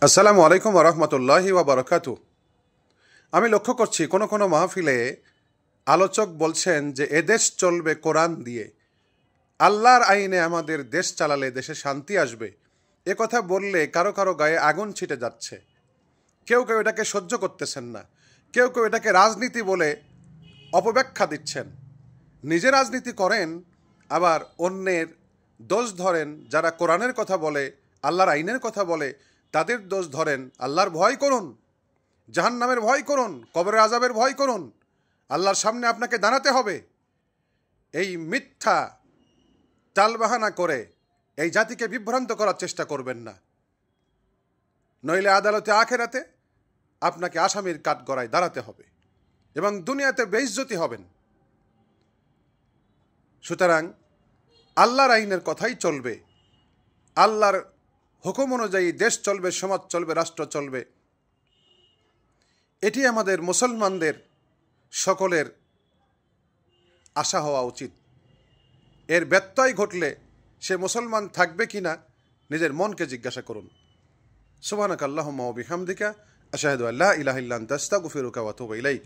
আসসালামু আলাইকুম ওয়া রাহমাতুল্লাহি ওয়া বারাকাতুহু। আমি লক্ষ্য করছি কোনো কোনো মাহফিলে আলোচক বলছেন যে এদেশ চলবে কোরআন দিয়ে, আল্লাহর আইনে আমাদের দেশ চালালে দেশে শান্তি আসবে। এ কথা বললে কারো কারো গায়ে আগুন ছিটে যাচ্ছে। কেউ কেউ এটাকে সহ্য করতেছেন না, কেউ কেউ এটাকে রাজনীতি বলে অপব্যাখ্যা দিচ্ছেন। নিজে রাজনীতি করেন, আবার অন্যের দোষ ধরেন। যারা কোরআনের কথা বলে, আল্লাহর আইনের কথা বলে, তাদের দোষ ধরেন। আল্লাহর ভয় করুন, জাহান্নামের ভয় করুন, কবরের আযাবের ভয় করুন। আল্লাহর সামনে আপনাকে দাঁড়াতে হবে। এই মিথ্যা টালবাহানা করে এই জাতিকে বিভ্রান্ত করার চেষ্টা করবেন না, নইলে আদালতে আখেরাতে আপনাকে আসামির কাঠগড়ায় দাঁড়াতে হবে এবং দুনিয়াতে বেইজ্জতি হবেন। সুতরাং আল্লাহর আইনের কথাই চলবে, আল্লাহর হুকুম অনুযায়ী দেশ চলবে, সমাজ চলবে, রাষ্ট্র চলবে। এটি আমাদের মুসলমানদের সকলের আশা হওয়া উচিত। এর ব্যত্যয় ঘটলে সে মুসলমান থাকবে কিনা নিজের মনকে জিজ্ঞাসা করুন। সুবহানাকাল্লাহুম্মা ওয়া বিহামদিকা আশহাদু আল্লা ইলাহা ইল্লা আনতা আস্তাগফিরুকা ওয়া আতুবু ইলাইক।